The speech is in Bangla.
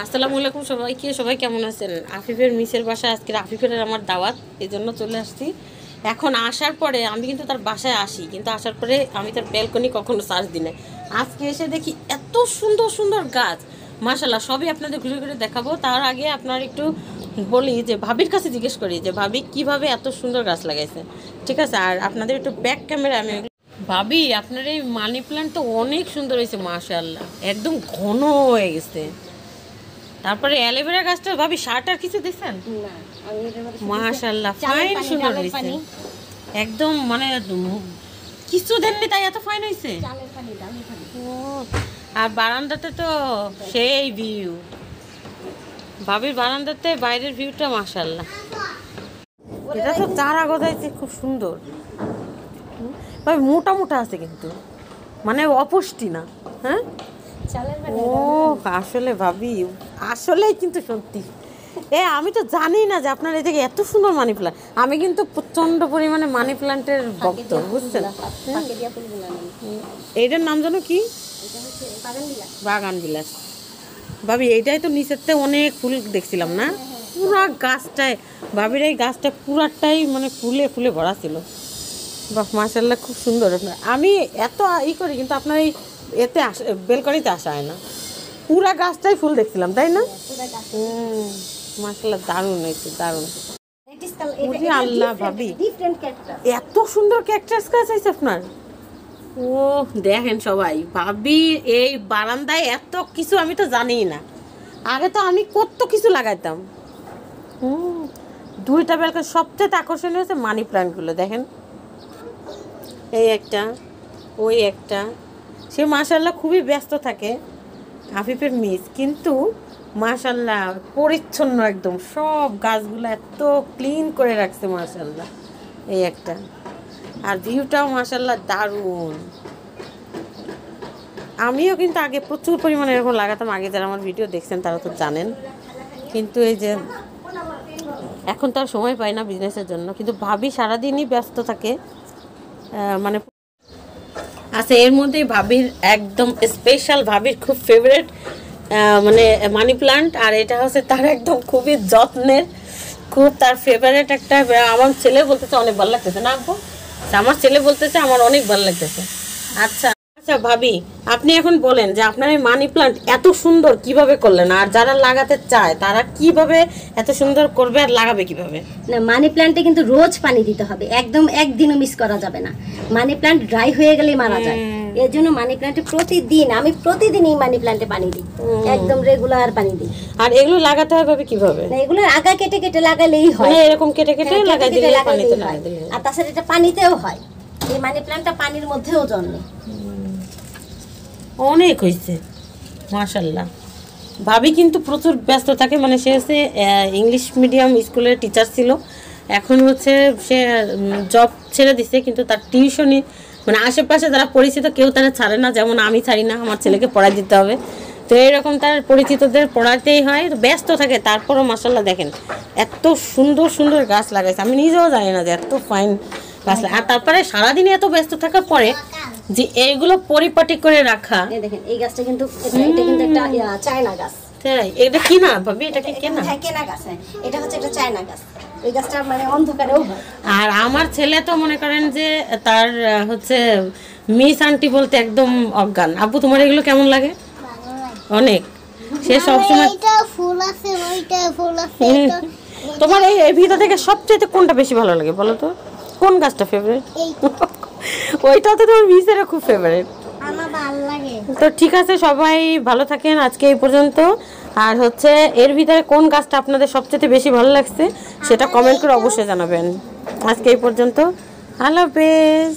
আসসালামু আলাইকুম সবাইকে। সবাই কেমন আছেন? আফিফের মিসের বাসায় আজকে আফিফের আমার দাওয়াত, এই জন্য চলে আসছি। এখন আসার পরে আমি কিন্তু তার বাসায় আসি, কিন্তু আসার পরে আমি তার ব্যালকনি কখনো সার্চ দিই না। আজকে এসে দেখি এত সুন্দর সুন্দর গাছ, মাশাআল্লাহ। সবই আপনাদের ঘুরে ঘুরে দেখাবো। তার আগে আপনার একটু বলি যে ভাবির কাছে জিজ্ঞেস করি যে ভাবি কিভাবে এত সুন্দর গাছ লাগাইছে, ঠিক আছে? আর আপনাদের একটু ব্যাক ক্যামেরা আমি ভাবি, আপনার এই মানি প্ল্যান্ট তো অনেক সুন্দর হয়েছে মাশাআল্লাহ, একদম ঘন হয়ে গেছে। তারপরে অ্যালোভেরা গাছটা ভাবি সার আর কিছু দিয়েছেন? না, আমি এর মধ্যে মাশাআল্লাহ ফাইন সুন্দর হয়েছে, একদম মানে কিছু দেননি তাই এত ফাইন হয়েছে। চালের পানি, ডালের পানি। ও, আর বারান্দাতে তো সেই ভিউ, ভাবির বারান্দাতে বাইরের ভিউটা মাশাআল্লাহ। এটা তো চারা গজাইছে খুব সুন্দর, ভাবি মোটা মোটা আছে কিন্তু মানে অপুষ্টি না। হ্যাঁ, ও আসলে ভাবি আসলেই কিন্তু সত্যি। আমি তো জানি না যে আপনার এই জায়গায় এত সুন্দর মানি প্ল্যান্ট। আমি কিন্তু প্রচন্ড পরিমাণে মানি প্ল্যান্টের ভক্ত, বুঝছেন? এইটার নাম জানো কি? বাগান বিলাস। ভাবি এইটাই তো নিচেরতে অনেক ফুল দেখছিলাম না, পুরা গাছটায়। ভাবির এই গাছটা পুরাটাই মানে ফুলে ফুলে ভরা ছিল। বাহ মাশাআল্লাহ, খুব সুন্দর। আমি এত করি কিন্তু আপনার এই এতে বেলকনিতে আসা হয় না। পুরা গাছটাই ফুল দেখছিলাম, তাই না? মাশাআল্লাহ, দারুণ হয়েছে, দারুণ। আল্লাহ ভাবি, এত সুন্দর ক্যাকটাস গাছ আছে আপনার। ও দেখেন সবাই, ভাবি এই বারান্দায় এত কিছু আমি তো জানিই না। আগে তো আমি কত কিছু লাগাইতাম। দুইটা বেলকনি সবচেয়ে আকর্ষণীয় হচ্ছে মানি প্ল্যান্টগুলো। দেখেন, এই একটা, ওই একটা। সে মাশাআল্লাহ খুবই ব্যস্ত থাকে আফিফের মিস, কিন্তু মাশাআল্লাহ পরিচ্ছন্ন একদম। সব গাছগুলো এত ক্লিন করে রাখছে মাশাআল্লাহ। এই একটা, আর ভিউটাও মাশাআল্লাহ দারুণ। আমিও কিন্তু আগে প্রচুর পরিমাণে এরকম লাগাতাম। আগে যারা আমার ভিডিও দেখছেন তারা তো জানেন, কিন্তু এই যে এখন তো আর সময় পাই না বিজনেসের জন্য। কিন্তু ভাবি সারাদিনই ব্যস্ত থাকে, মানে আচ্ছা। এর মধ্যেই ভাবির একদম স্পেশাল, ভাবির খুব ফেভারিট মানে মানি প্লান্ট, আর এটা হচ্ছে তার একদম খুবই যত্নের, খুব তার ফেভারিট একটা। আমার ছেলে বলতেছে অনেক ভালো লাগতেছে না আপু? আমার ছেলে বলতেছে আমার অনেক ভালো লাগতেছে। আচ্ছা আচ্ছা ভাবি, আপনি এখন বলেন যে আপনার এই মানি প্লান্ট এত সুন্দর কিভাবে করলেন, আর যারা লাগাতে চায় তারা কিভাবে এত সুন্দর করবে আর লাগাবে কিভাবে? না, মানি প্ল্যান্টে কিন্তু রোজ পানি দিতে হবে, একদম একদিনও মিস করা যাবে না। মানি প্ল্যান্ট ড্রাই হয়ে গেলেই মারা যায়। এর জন্য মানি প্ল্যান্টে প্রতিদিন, আমি প্রতিদিনই মানি প্ল্যান্টে পানি দিই, একদম রেগুলার পানি দিই। আর এগুলো লাগাতে হবে কিভাবে? না, এগুলো আগা কেটে কেটে লাগালেই হয়, এরকম কেটে কেটে লাগাই দিলে পানিতে লাগাই দিলে। আর তাছাড়া এটা পানিতেও হয়। এই মানি প্ল্যান্টটা পানির মধ্যেও জন্মে। অনেক হয়েছে মাশাআল্লাহ। ভাবি কিন্তু প্রচুর ব্যস্ত থাকে, মানে সে হচ্ছে ইংলিশ মিডিয়াম স্কুলের টিচার ছিল, এখন হচ্ছে সে জব ছেড়ে দিছে, কিন্তু তার টিউশনি মানে আশেপাশে যারা পরিচিত কেউ তারা ছাড়ে না, যেমন আমি ছাড়ি না, আমার ছেলেকে পড়াই দিতে হবে। তো এরকম তার পরিচিতদের পড়াতেই হয়, ব্যস্ত থাকে। তারপরও মাশাআল্লাহ দেখেন এত সুন্দর সুন্দর গাছ লাগাইছে, আমি নিজেও জানি না যে এত ফাইন গাছ। আর তারপরে সারাদিনে এত ব্যস্ত থাকার পরে যে এইগুলো পরিপাটি করে রাখা। দেখেন এই গাছটা কিন্তু, এটা কিন্তু একটা চায়না গাছ। তাই? এটা কি না ভাবি? এটা কি কেনা? হ্যাঁ, কেনা গাছ। এটা হচ্ছে একটা চায়না গাছ। এই গাছটা মানে অন্ধকারেও হয়। আর আমার ছেলে তো মনে করেন যে তার হচ্ছে মিস আন্টি বলতে একদম অজ্ঞান। আপু তোমার এগুলো কেমন লাগে? অনেক। সে সবসময় এইটা ফুল আছে, ওইটা ফুল আছে। তোমার এই ভিতর থেকে সবচেয়ে কোনটা বেশি ভালো লাগে বলো তো? কোন গাছটা ফেভারিট? ওইটা তো তোমার মিসেরও খুব ফেভারিট। আমার ভালো লাগে। তো ঠিক আছে, সবাই ভালো থাকেন আজকে এই পর্যন্ত। আর হচ্ছে এর ভিতরে কোন গাছটা আপনাদের সবচেয়ে বেশি ভালো লাগছে সেটা কমেন্ট করে অবশ্যই জানাবেন। আজকে এই পর্যন্ত, আল্লাহ হাফেজ।